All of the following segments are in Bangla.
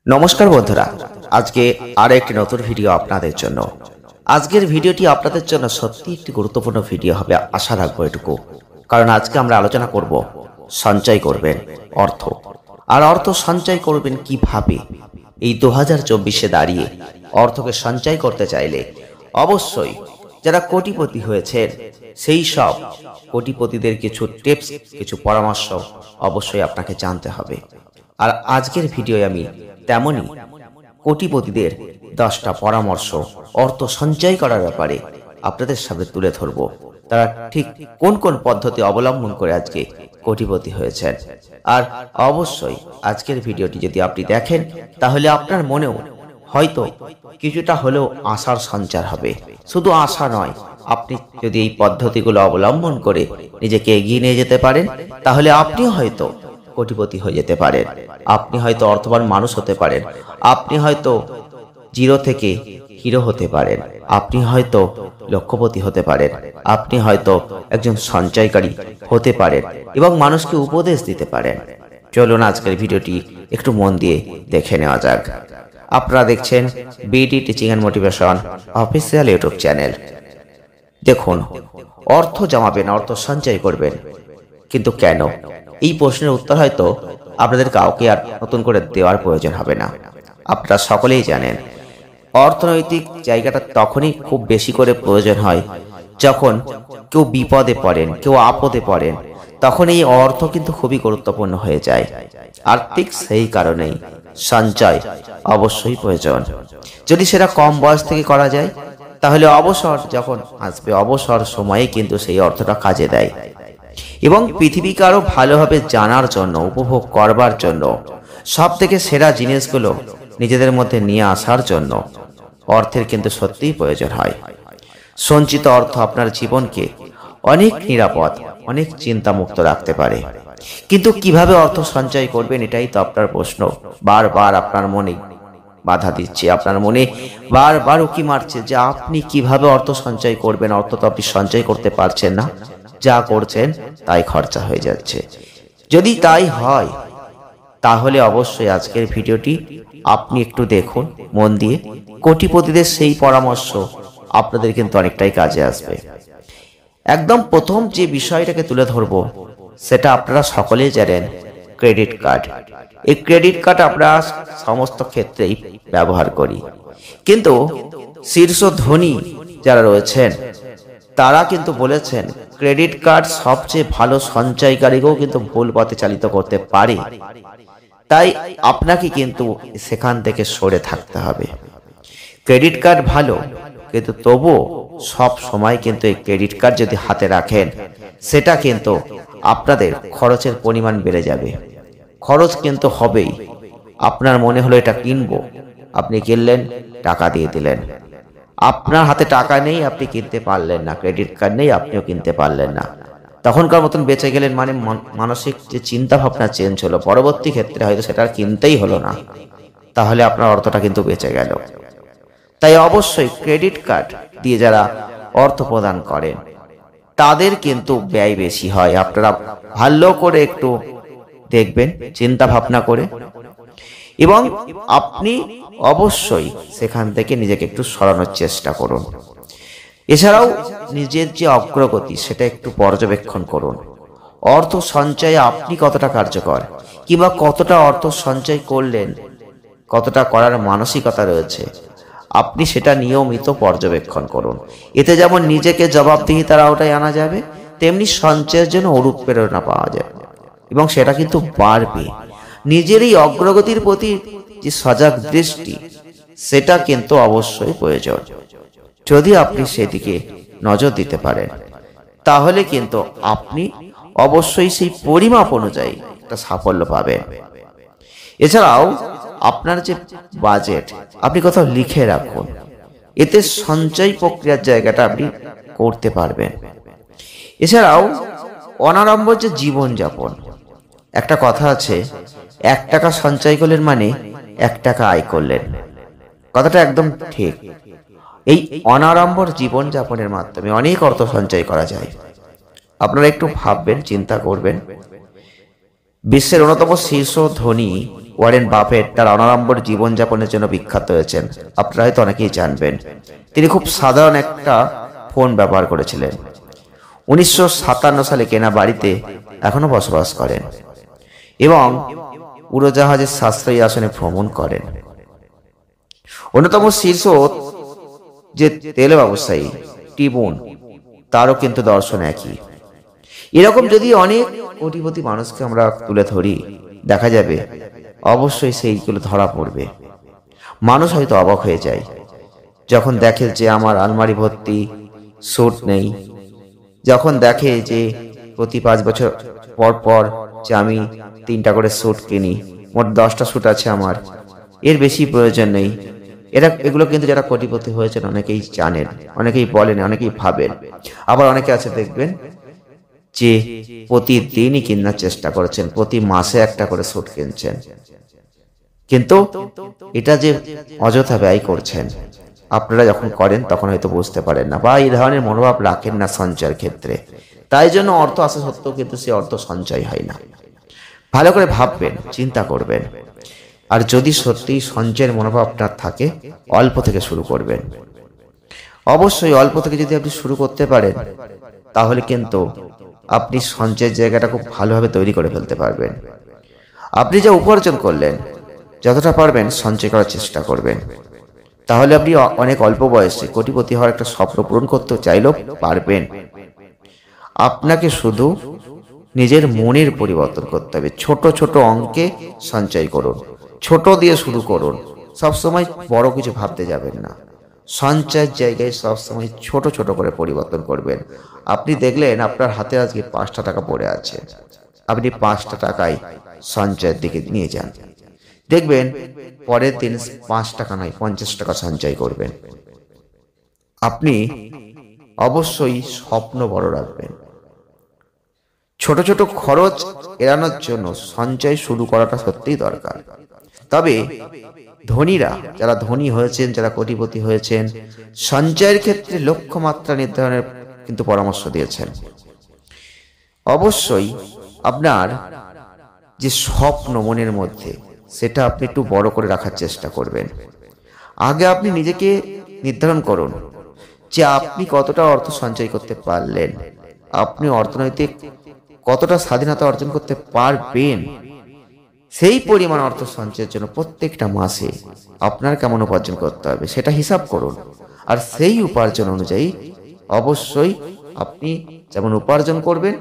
নমস্কার বন্ধুরা, আজকে আর একটি নতুন ভিডিও আপনাদের জন্য। আজকের ভিডিওটি আপনাদের জন্য সত্যি একটি গুরুত্বপূর্ণ ভিডিও হবে, আশা রাখবো এটুকু। কারণ আজকে আমরা আলোচনা করব সঞ্চয় করবেন অর্থ, আর অর্থ সঞ্চয় করবেন কিভাবে। এই 2024-এ দাঁড়িয়ে অর্থকে সঞ্চয় করতে চাইলে অবশ্যই যারা কোটিপতি হয়েছেন সেই সব কোটিপতিদের কিছু টিপস, কিছু পরামর্শ অবশ্যই আপনাকে জানতে হবে। আর আজকের ভিডিওয় আমি তেমনই কোটিপতিদের 10টা পরামর্শ অর্থ সঞ্চয় করার ব্যাপারে আপনাদের সামনে তুলে ধরব। তারা ঠিক কোন কোন পদ্ধতি অবলম্বন করে আজকে কোটিপতি হয়েছেন। আর অবশ্যই আজকের ভিডিওটি যদি আপনি দেখেন তাহলে আপনার মনেও হয়তো কিছুটা হলেও আশার সঞ্চার হবে। শুধু আশা নয়, আপনি যদি এই পদ্ধতিগুলো অবলম্বন করে নিজেকে এগিয়ে নিয়ে যেতে পারেন তাহলে আপনি হয়তো কোটিপতি হয়ে যেতে পারেন। আপনি হয়তো অর্থবান মানুষ হতে পারেন, আপনি হয়তো জিরো থেকে হিরো হতে পারেন, আপনি হয়তো লক্ষপতি হতে পারেন, আপনি হয়তো একজন সঞ্চয়কারী হতে পারেন এবং মানুষকে উপদেশ দিতে পারেন। চলুন আজকের ভিডিওটি একটু মন দিয়ে দেখে নেওয়া যাক। আপনারা দেখছেন BD teaching and motivation official YouTube channel. দেখুন, অর্থ জমাবেন, অর্থ সঞ্চয় করবেন, কিন্তু কেন? এই প্রশ্নের উত্তর হয়তো আপনাদের কাউকে আর নতুন করে দেওয়ার প্রয়োজন হবে না। আপনারা সকলেই জানেন অর্থনৈতিক জায়গাটা তখনই খুব বেশি করে প্রয়োজন হয় যখন কেউ বিপদে পড়েন, কেউ আপদে পড়েন, তখন এই অর্থ কিন্তু খুবই গুরুত্বপূর্ণ হয়ে যায়। আর ঠিক সেই কারণেই সঞ্চয় অবশ্যই প্রয়োজন। যদি সেটা কম বয়স থেকে করা যায় তাহলে অবসর যখন আসবে, অবসর সময়ে কিন্তু সেই অর্থটা কাজে দেয় এবং পৃথিবীকে আরো ভালোভাবে জানার জন্য, উপভোগ করবার জন্য, সব থেকে সেরা জিনিসগুলো নিজেদের মধ্যে নিয়ে আসার জন্য অর্থের কিন্তু সত্যিই প্রয়োজন হয়। সঞ্চিত অর্থ আপনার জীবনকে অনেক নিরাপদ, অনেক চিন্তামুক্ত রাখতে পারে। কিন্তু কিভাবে অর্থ সঞ্চয় করবেন, এটাই তো আপনার প্রশ্ন। বারবার আপনার মনে বাধা দিচ্ছে, আপনার মনে বারবার উকি মারছে যে আপনি কিভাবে অর্থ সঞ্চয় করবেন। অর্থ তো আপনি সঞ্চয় করতে পারছেন না, যা করছেন তাই খরচা হয়ে যাচ্ছে। যদি তাই হয় তাহলে অবশ্যই আজকের ভিডিওটি আপনি একটু দেখুন মন দিয়ে। কোটিপতিদের সেই পরামর্শ আপনাদের কিন্তু অনেকটাই কাজে আসবে। একদম প্রথম যে বিষয়টাকে তুলে ধরবো সেটা আপনারা সকলেই জানেন, ক্রেডিট কার্ড। এই ক্রেডিট কার্ড আমরা সমস্ত ক্ষেত্রেই ব্যবহার করি, কিন্তু শীর্ষ ধনী যারা রয়েছেন তারা কিন্তু বলেছেন ক্রেডিট কার্ড সবচেয়ে ভালো সঞ্চয়কারীকেও কিন্তু ভুল পথে চালিত করতে পারে। তাই আপনাকে কিন্তু সেখান থেকে সরে থাকতে হবে। ক্রেডিট কার্ড ভালো, কিন্তু তবুও সব সময় কিন্তু এই ক্রেডিট কার্ড যদি হাতে রাখেন সেটা কিন্তু আপনাদের খরচের পরিমাণ বেড়ে যাবে। খরচ কিন্তু হবেই। আপনার মনে হলো এটা কিনবো, আপনি কিনলেন, টাকা দিয়ে দিলেন। আপনার হাতে টাকা নেই, আপনি কিনতে পারলেন না, ক্রেডিট কার্ড নেই, আপনিও কিনতে পারলেন না। তখনকার মতন বেঁচে গেলেন, মানে মানসিক যে চিন্তা ভাবনা চেঞ্জ হলো, পরবর্তী ক্ষেত্রে হয়তো সেটা আর কিনতেই হলো না, তাহলে আপনার অর্থটা কিন্তু বেঁচে গেল। তাই অবশ্যই ক্রেডিট কার্ড দিয়ে যারা অর্থ প্রদান করেন তাদের কিন্তু ব্যয় বেশি হয়। আপনারা ভালো করে একটু দেখবেন, চিন্তা ভাবনা করে, এবং আপনি অবশ্যই সেখান থেকে নিজেকে একটু সরানোর চেষ্টা করুন। এছাড়াও নিজের যে অগ্রগতি সেটা একটু পর্যবেক্ষণ করুন। অর্থ সঞ্চয়ে আপনি কতটা কার্যকর, কিংবা কতটা অর্থ সঞ্চয় করলেন, কতটা করার মানসিকতা রয়েছে, আপনি সেটা নিয়মিত পর্যবেক্ষণ করুন। এতে যেমন নিজেকে জবাবদিহিতার আওতায় আনা যাবে, তেমনি সঞ্চয়ের জন্য অনুপ্রেরণা পাওয়া যাবে এবং সেটা কিন্তু বাড়বে। নিজের এই অগ্রগতির প্রতি যে সজাগ দৃষ্টি সেটা কিন্তু অবশ্যই প্রয়োজন। যদি আপনি সেদিকে নজর দিতে পারেন তাহলে কিন্তু আপনি অবশ্যই সেই পরিমাপ অনুযায়ী একটা সাফল্য পাবেন। এছাড়াও আপনার যে বাজেট আপনি কোথাও লিখে রাখুন, এতে সঞ্চয় প্রক্রিয়ার জায়গাটা আপনি করতে পারবেন। এছাড়াও অনাড়ম্বর যে জীবনযাপন, একটা কথা আছে, 1 টাকা সঞ্চয় করলেন মানে 1 টাকা আয় করলেন। কথাটা একদম ঠিক। এই অনাড়ম্বর জীবনযাপনের মাধ্যমে অনেক অর্থ সঞ্চয় করা যায়। আপনারা একটু ভাববেন, চিন্তা করবেন। বিশ্বের অন্যতম শীর্ষ ধনী ওয়ারেন বাফেট তার অনাড়ম্বর জীবনযাপনের জন্য বিখ্যাত হয়েছেন। আপনারা হয়তো অনেকেই জানবেন তিনি খুব সাধারণ একটা ফোন ব্যবহার করেছিলেন। 1957 সালে কেনা বাড়িতে এখনো বসবাস করেন এবং উড়োজাহাজের সাশ্রয়ী আসনে ভ্রমণ করেন। অন্যতম শীর্ষ যে তেল ব্যবসায়ী টিবুন, তারও কিন্তু দর্শন একই। এরকম যদি অনেক কোটিপতি মানুষকে আমরা তুলে ধরি, দেখা যাবে অবশ্যই সেইগুলো ধরা পড়বে। মানুষ হয়তো অবাক হয়ে যায় যখন দেখে যে আমার আলমারি ভর্তি স্যুট নেই, যখন দেখে যে প্রতি 5 বছর পর পর যে আমি 3টা করে স্যুট কিনি, মোট 10টা স্যুট আছে আমার, এর বেশি প্রয়োজন নেই। এগুলো কিন্তু যারা কোটিপতি হয়েছেন অনেকেই জানেন, অনেকেই বলেন, অনেকেই ভাবেন। আবার অনেকে আছে দেখবেন যে প্রতিদিনই কেনার চেষ্টা করেছেন, প্রতি মাসে একটা করে স্যুট কিনছেন, কিন্তু এটা যে অযথা ব্যয় করছেন আপনারা যখন করেন তখন হয়তো বুঝতে পারেন না, বা এই ধরনের মনোভাব রাখেন না সঞ্চয়ের ক্ষেত্রে। তাই জন্য অর্থ আসা সত্ত্বেও কিন্তু সে অর্থ সঞ্চয় হয় না। ভালো করে ভাববেন, চিন্তা করবেন। আর যদি সত্যি সঞ্চয়ের মনোভাব আপনার থাকে, অল্প থেকে শুরু করবেন। অবশ্যই অল্প থেকে যদি আপনি শুরু করতে পারেন, তাহলে কিন্তু আপনি সঞ্চয়ের জায়গাটা খুব ভালোভাবে তৈরি করে ফেলতে পারবেন। আপনি যা উপার্জন করলেন যতটা পারবেন সঞ্চয় করার চেষ্টা করবেন, তাহলে আপনি অনেক অল্প বয়সে কোটিপতি হওয়ার একটা স্বপ্ন পূরণ করতে চাইলেও পারবেন। আপনাকে শুধু নিজের মনের পরিবর্তন করতে হবে। ছোট ছোট অঙ্কে সঞ্চয় করুন, ছোট দিয়ে শুরু করুন। সবসময় বড় কিছু ভাবতে যাবেন না, সঞ্চয়ের জায়গায় সবসময় ছোট ছোট করে পরিবর্তন করবেন। আপনি দেখলেন আপনার হাতে আজকে 5টা টাকা পড়ে আছে, আপনি 5টা টাকায় সঞ্চয়ের দিকে নিয়ে যান, দেখবেন পরের দিন 5 টাকা নয় 50 টাকা সঞ্চয় করবেন। আপনি অবশ্যই স্বপ্ন বড় রাখবেন। ছোট ছোট খরচ এড়ানোর জন্য সঞ্চয় শুরু করাটা সত্যিই দরকার। তবে ধনীরা, যারা ধনী হয়েছেন, যারা কোটিপতি হয়েছেন, সঞ্চয়ের ক্ষেত্রে লক্ষ্যমাত্রা নির্ধারণের কিন্তু পরামর্শ দিয়েছেন। অবশ্যই আপনার যে স্বপ্ন মনের মধ্যে, সেটা আপনি একটু বড় করে রাখার চেষ্টা করবেন। আগে আপনি নিজেকে নির্ধারণ করুন যে আপনি কতটা অর্থ সঞ্চয় করতে পারলেন, আপনি অর্থনৈতিক কতটা স্বাধীনতা অর্জন করতে পারবেন। সেই পরিমাণ অর্থ সঞ্চয়ের জন্য প্রত্যেকটা মাসে আপনার কেমন উপার্জন করতে হবে সেটা হিসাব করুন। আর সেই উপার্জন অনুযায়ী অবশ্যই আপনি যেমন উপার্জন করবেন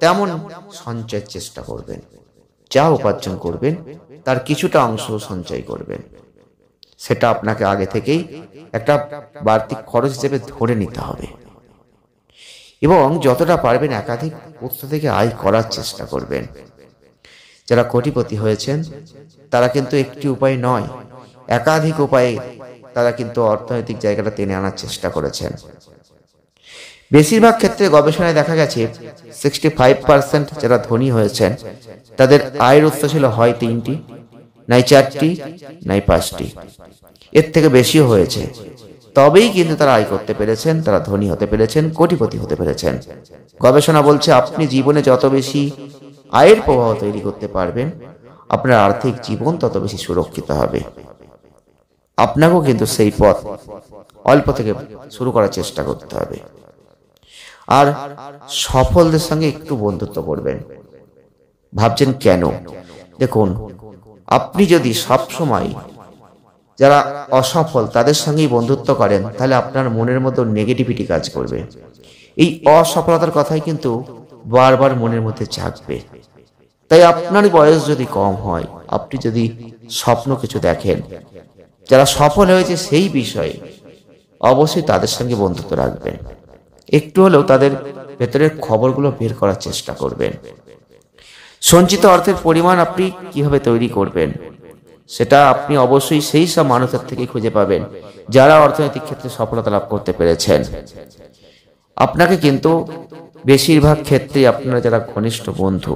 তেমন সঞ্চয়ের চেষ্টা করবেন। যা উপার্জন করবেন তার কিছুটা অংশ সঞ্চয় করবেন। সেটা আপনাকে আগে থেকেই একটা বাড়তি খরচ হিসেবে ধরে নিতে হবে এবং যতটা পারবেন একাধিক উৎস থেকে আয় করার চেষ্টা করবেন। যারা কোটিপতি হয়েছেন তারা কিন্তু একটি উপায় নয়, একাধিক উপায়ে তারা কিন্তু অর্থনৈতিক জায়গাটা টেনে আনার চেষ্টা করেছেন। বেশিরভাগ ক্ষেত্রে গবেষণায় দেখা গেছে 65% যারা ধনী হয়েছেন তাদের আয়ের উৎস ছিল হয় 3টি, নাই 4টি, নাই 5টি, এর থেকে বেশিও হয়েছে। তবেই কিন্তু তারা আয় করতে পেরেছেন, তারা ধনী হতে পেরেছেন, কোটিপতি হতে পেরেছেন। গবেষণা বলছে আপনি জীবনে যত বেশি আয়ের প্রবাহ তৈরি করতে পারবেন, আপনার আর্থিক জীবন তত বেশি সুরক্ষিত হবে। আপনাকেও কিন্তু সেই পথ অল্প থেকে শুরু করার চেষ্টা করতে হবে। আর সফলদের সঙ্গে একটু বন্ধুত্ব করবেন। ভাবছেন কেন? দেখুন, আপনি যদি সবসময় যারা অসফল তাদের সঙ্গেই বন্ধুত্ব করেন, তাহলে আপনার মনের মধ্যে নেগেটিভিটি কাজ করবে। এই অসফলতার কথাই কিন্তু বারবার মনের মধ্যে জাগবে। তাই আপনার বয়স যদি কম হয়, আপনি যদি স্বপ্ন কিছু দেখেন যারা সফল হয়েছে সেই বিষয়ে, অবশ্যই তাদের সঙ্গে বন্ধুত্ব রাখবেন। একটু হলেও তাদের ভেতরের খবরগুলো বের করার চেষ্টা করবেন। সঞ্চিত অর্থের পরিমাণ আপনি কিভাবে তৈরি করবেন সেটা আপনি অবশ্যই সেই সব মানুষের থেকে খুঁজে পাবেন যারা অর্থনৈতিক ক্ষেত্রে সফলতা লাভ করতে পেরেছেন। আপনাকে কিন্তু বেশিরভাগ ক্ষেত্রে আপনারা যারা ঘনিষ্ঠ বন্ধু,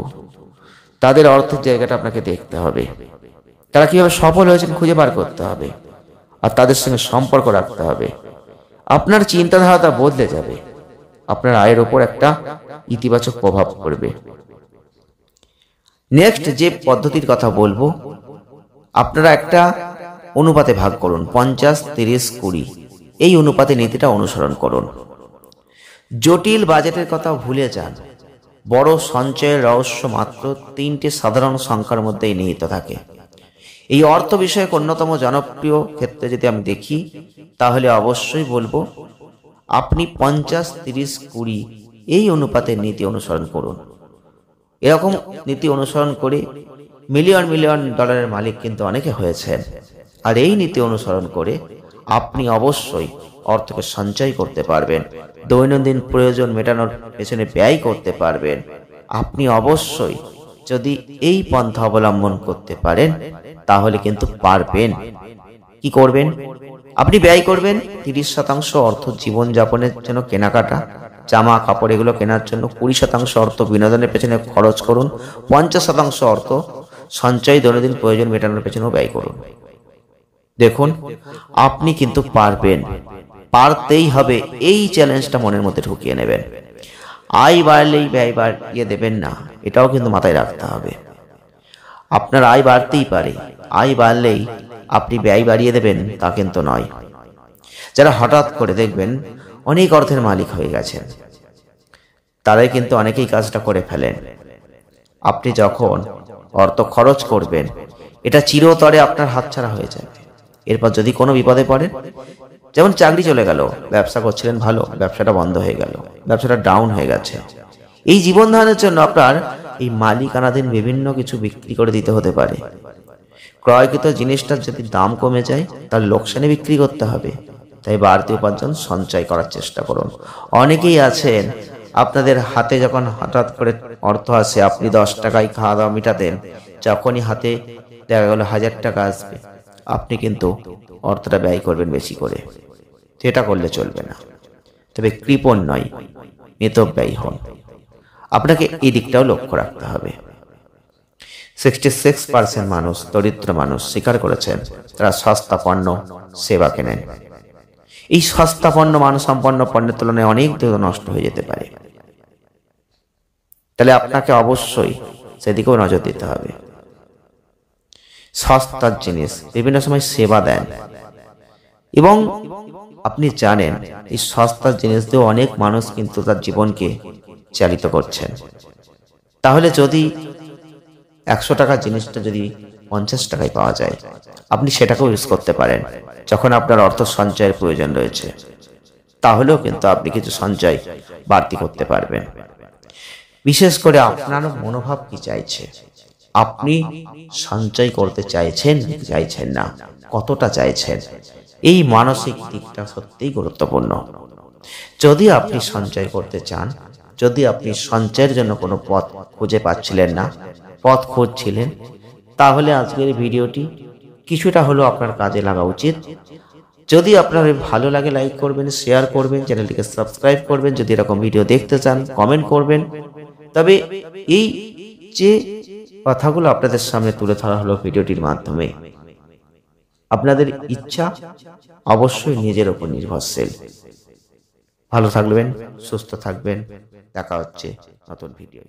তাদের অর্থের জায়গাটা আপনাকে দেখতে হবে। তারা কিভাবে সফল হয়েছেন খুঁজে বার করতে হবে আর তাদের সঙ্গে সম্পর্ক রাখতে হবে। আপনার চিন্তাধারাটা বদলে যাবে, আপনার আয়ের ওপর একটা ইতিবাচক প্রভাব পড়বে। নেক্সট যে পদ্ধতির কথা বলবো আপনারা একটা অনুপাতে ভাগ করুন, 50, 30, 20, এই অনুপাতে নীতিটা অনুসরণ করুন। জটিল বাজেটের কথা ভুলে যান। বড় সঞ্চয়ের রহস্য মাত্র 3টি সাধারণ সংখ্যার মধ্যেই নিহিত থাকে। এই অর্থ বিষয়ক অন্যতম জনপ্রিয় ক্ষেত্রে যদি আমি দেখি, তাহলে অবশ্যই বলবো আপনি 50, 30, 20 এই অনুপাতের নীতি অনুসরণ করুন। এরকম নীতি অনুসরণ করে মিলিয়ন মিলিয়ন ডলারের মালিক কিন্তু অনেকে হয়েছেন। আর এই নীতি অনুসরণ করে আপনি অবশ্যই অর্থকে সঞ্চয় করতে পারবেন, দৈনন্দিন প্রয়োজন মেটানোর পেছনে ব্যয় করতে পারবেন। আপনি অবশ্যই যদি এই পন্থা অবলম্বন করতে পারেন তাহলে কিন্তু পারবেন। কি করবেন? আপনি ব্যয় করবেন 30% অর্থ জীবনযাপনের জন্য, কেনাকাটা, জামা কাপড় এগুলো কেনার জন্য। 20% অর্থ বিনোদনের পেছনে খরচ করুন। 50% অর্থ সঞ্চয়, দৈনন্দিন প্রয়োজন মেটানোর পেছনেও ব্যয় করুন। দেখুন, আপনি কিন্তু পারবেন, পারতেই হবে। এই চ্যালেঞ্জটা মনের মধ্যে ঢুকিয়ে নেবেন। আয় বাড়লেই ব্যয় বাড়িয়ে দেবেন না, এটাও কিন্তু মাথায় রাখতে হবে। আপনার আয় বাড়তেই পারে, আয় বাড়লেই আপনি ব্যয় বাড়িয়ে দেবেন তা কিন্তু নয়। যারা হঠাৎ করে দেখবেন অনেক অর্থের মালিক হয়ে গেছেন, তারাই কিন্তু অনেকেই কাজটা করে ফেলেন। আপনি যখন অর্থ খরচ করবেন, এটা চিরতরে আপনার হাতছাড়া হয়ে যাবে। এরপর যদি কোনো বিপদে পড়েন, যেমন চাকরি চলে গেল, ব্যবসা করছিলেন ভালো, ব্যবসাটা বন্ধ হয়ে গেল, ব্যবসাটা ডাউন হয়ে গেছে, এই জীবন ধারণের জন্য আপনার এই মালিকানাধীন বিভিন্ন কিছু বিক্রি করে দিতে হতে পারে। ক্রয়কৃত জিনিসটার যদি দাম কমে যায়, তার লোকসানে বিক্রি করতে হবে। তাই বাড়তি উপার্জন সঞ্চয় করার চেষ্টা করুন। অনেকেই আছেন, আপনাদের হাতে যখন হঠাৎ করে অর্থ আসে, আপনি 10 টাকায় খাওয়া দাওয়া মিটাতেন, যখনই হাতে দেখা গেল 1000 টাকা আসবে, আপনি কিন্তু অর্থটা ব্যয় করবেন বেশি করে। সেটা করলে চলবে না। তবে কৃপণ নয়, মিতব্যয়ী হন। আপনাকে এই দিকটাও লক্ষ্য রাখতে হবে। 66% মানুষ, দরিদ্র মানুষ স্বীকার করেছেন তারা সস্তা পণ্য সেবা কেনেন। এই সস্তা পণ্য মানসম্পন্ন পণ্যের তুলনায় অনেক দ্রুত নষ্ট হয়ে যেতে পারে। তাহলে আপনাকে অবশ্যই সেদিকেও নজর দিতে হবে। সস্তার জিনিস বিভিন্ন সময় সেবা দেন, এবং আপনি জানেন এই সস্তার জিনিস দিয়ে অনেক মানুষ কিন্তু তার জীবনকে চালিত করছেন। তাহলে যদি 100 টাকার জিনিসটা যদি 50 টাকায় পাওয়া যায়, আপনি সেটাকেও ইউজ করতে পারেন যখন আপনার অর্থ সঞ্চয়ের প্রয়োজন রয়েছে। তাহলেও কিন্তু আপনি কিছু সঞ্চয় বাড়তি করতে পারবেন। বিশেষ করে আপনার মনোভাব কি চাইছে, আপনি সঞ্চয় করতে চাইছেন চাইছেন না, কতটা চাইছেন, এই মানসিক দিকটা সত্যিই গুরুত্বপূর্ণ। যদি আপনি সঞ্চয় করতে চান, যদি আপনি সঞ্চয়ের জন্য কোনো পথ খুঁজে পাচ্ছিলেন না, পথ খুঁজছিলেন, তাহলে আজকের ভিডিওটি কিছুটা হলেও আপনার কাজে লাগা উচিত। যদি আপনার ভালো লাগে লাইক করবেন, শেয়ার করবেন, চ্যানেলটিকে সাবস্ক্রাইব করবেন। যদি এরকম ভিডিও দেখতে চান কমেন্ট করবেন। তবে এই যে কথাগুলো আপনাদের সামনে তুলে ধরা হলো ভিডিওটির মাধ্যমে, আপনাদের ইচ্ছা অবশ্যই নিজের উপর নির্ভরশীল। ভালো থাকবেন, সুস্থ থাকবেন। দেখা হচ্ছে নতুন ভিডিও।